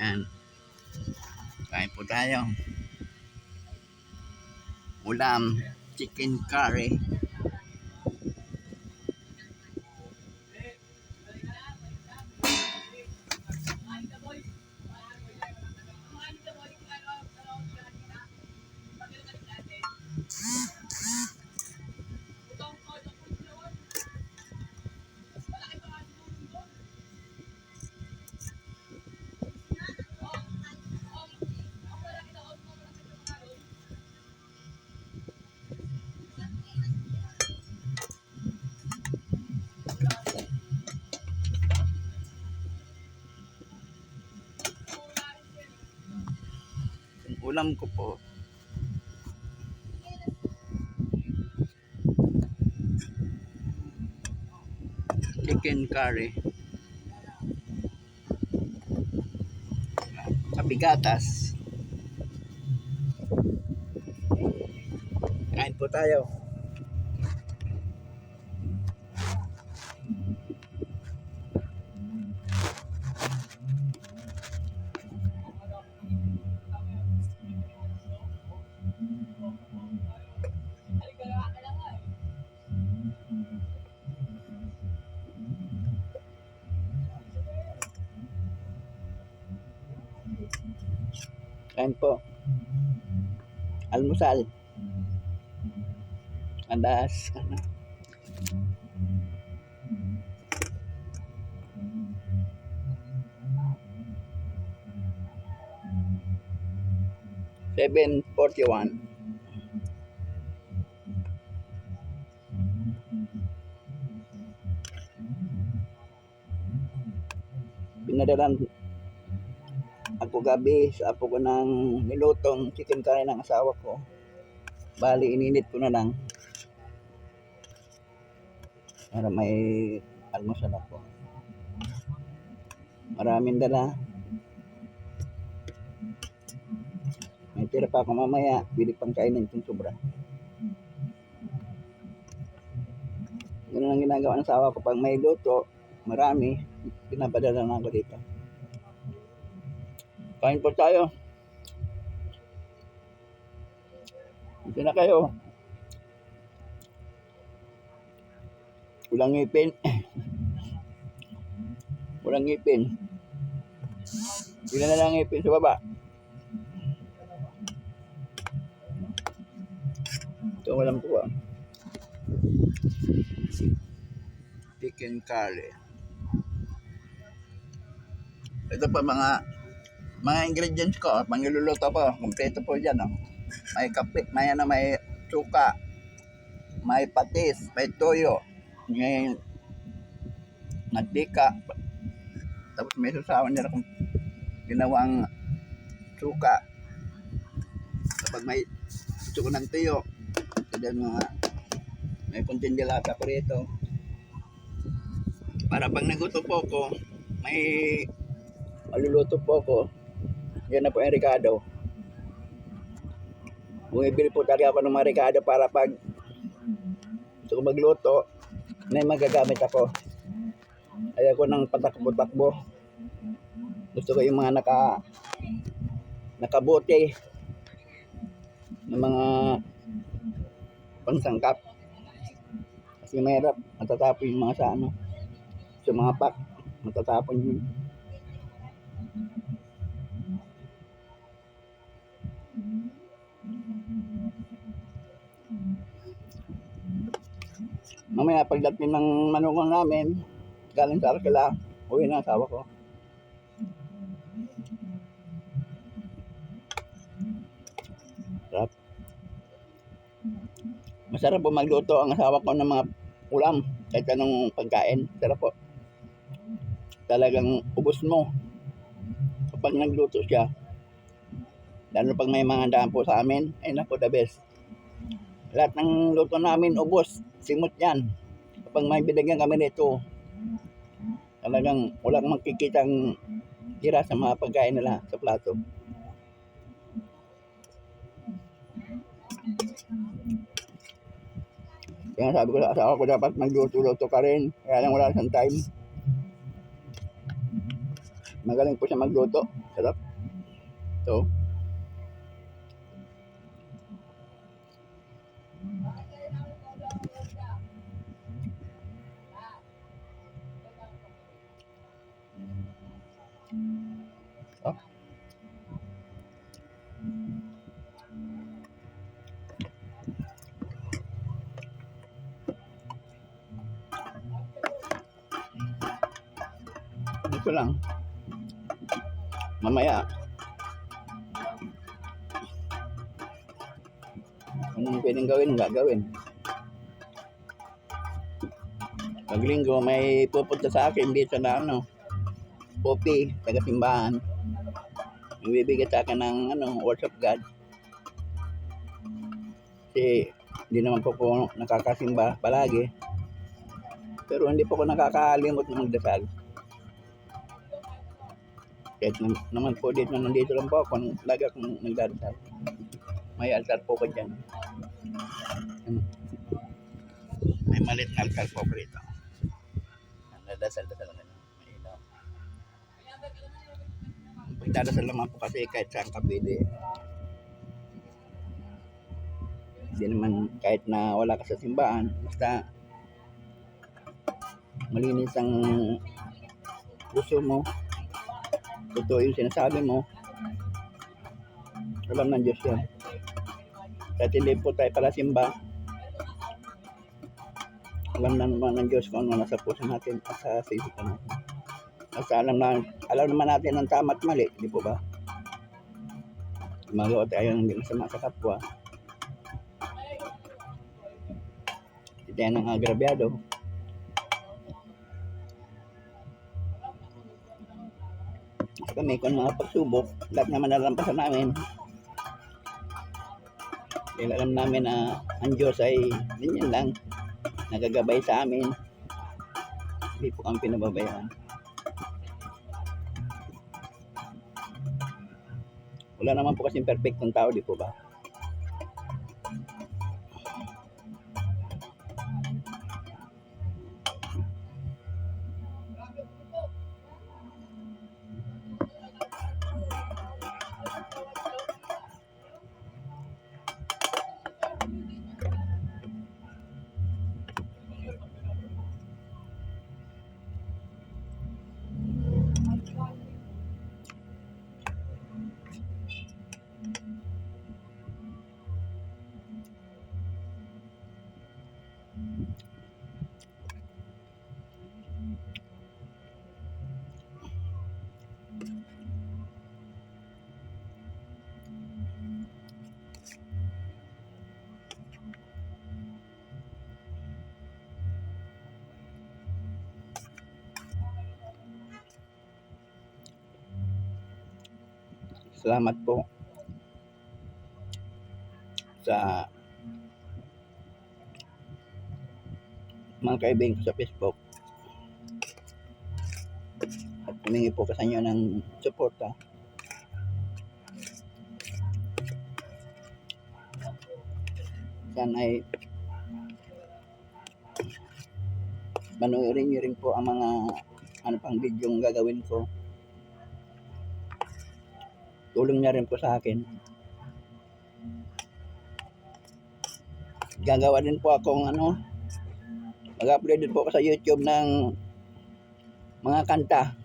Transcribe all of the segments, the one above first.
Yan. Kain po tayo. Ulam, chicken curry. Ulam ko po, chicken curry. Kapigatas. Kain po tayo. Kain po. Almusal. Andas. 7:41. Pinadalan ako gabi sa apo ko ng nilutong chicken curry ng asawa ko. Bali, ininit ko na lang para may almusal ako. Maraming dala. May tira pa ako mamaya. Bili pang kainin itong sobra. Ganun ang ginagawa ng asawa ko. Pag may luto, marami, pinapadala na ako dito. Kain po tayo. Ito na kayo. Walang ngipin. Walang ngipin. Bila na lang ngipin sa baba. Ito walang po. Chicken curry. Ito pa mga ingredients ko. Pang iluluto po. Kompleto po dyan. Oh. May kape, may suka, may patis, may toyo, may mantika. Tapos may susawan nila kung ginawang suka. Kapag may suko ng tuyo, then may kunting dilata ko rito. Para pag naguto po ko, may maluluto po ko. Yan na po yung ricado. Bumibili po talaga ako ng mga ricado para pag gusto ko magluto, may magagamit ako. Ayaw ko ng patakbo-takbo. Gusto ko yung mga nakabote ng mga pansangkap. Kasi mahirap, matatapon yung mga sa mga pack, matatapon yun. Mamaya pagdating ng manugang namin, galing sa Arkela, uwi na asawa ko. Sarap. Masarap po magluto ang asawa ko ng mga ulam, kahit anong pagkain. Sarap po. Talagang ubos mo kapag nagluto siya. Lalo pag may mga daan po sa amin, ay naku, the best. Lahat ng luto namin, ubos. Simot yan. Kapag may binigyan kami nito, talagang walang makikitang tira sa mga pagkain nila sa plato. Kaya sabi ko sa asawa ko, dapat magluto-luto ka rin. Kaya lang wala siyang time. Magaling po siya magluto. Sarap. So, oh, ito lang. Mamaya, anong pwedeng gawin, gagawin. Pag linggo, may pupunta sa akin dito na Poppy, taga-simbahan. Ibibigay sa akin ng Words of God. Kasi hindi naman po nakakasimba palagi. Pero hindi po ako nakakalimot ng magdasal. Kahit naman po dito, nandito lang po ako, lagi akong nagdadasal. May altar po ko dyan. May malit na altar po ko rito. Nagdadasal-dasal na. Pagdadasal naman po kasi kahit saan ka pwede. Hindi naman kahit na wala ka sa simbahan, basta malinis ang puso mo, totoo yung sinasabi mo, alam ng Diyos yun. Kahit hindi po tayo pala simba, alam na naman ng Diyos kung ano nasa puso natin at sa isipan natin. Basta alam naman natin ang tama at mali, di po ba? Magawa tayo ng masama sa kapwa. Hindi tayo ng agrabyado. Kami kung mga pagsubok, lahat naman nalampasan namin. Dahil alam namin na ang Diyos ay ganyan lang, nagagabay sa amin. Hindi po kami pinababayaan. Wala naman po kasing perfectong tao, di po ba? Salamat po sa mga kaibigan ko sa Facebook at humingi po sa inyo ng suporta. Sana ay panoorin niyo rin po ang mga pang videong gagawin ko. Tulong niya rin po sa akin. Gagawa din po akong mag-upload din po ako sa YouTube ng mga kanta.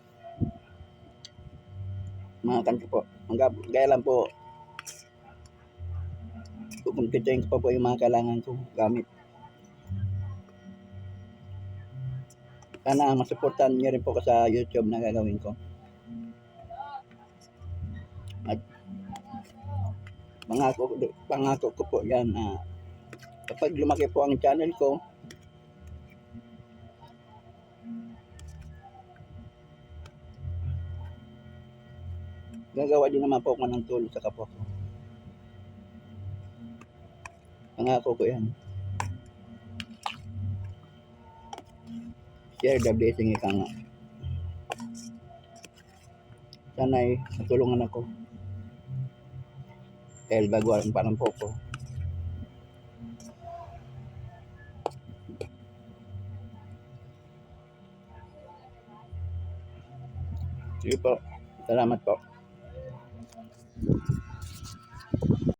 Mga kanta po. Gaya lang po, kukumpitahin ko pa po yung mga kailangan ko gamit. Sana masuportahan niyo rin po ko sa YouTube na gagawin ko. At pangako ko po yan na kapag lumaki po ang channel ko, gagawa din naman po ako ng tulong sa kapwa ko. Pangako ko yan. Share the blessing, ika nga. Sana'y matulungan ako. Dahil bago ang parang po ko. Sige po. Salamat po.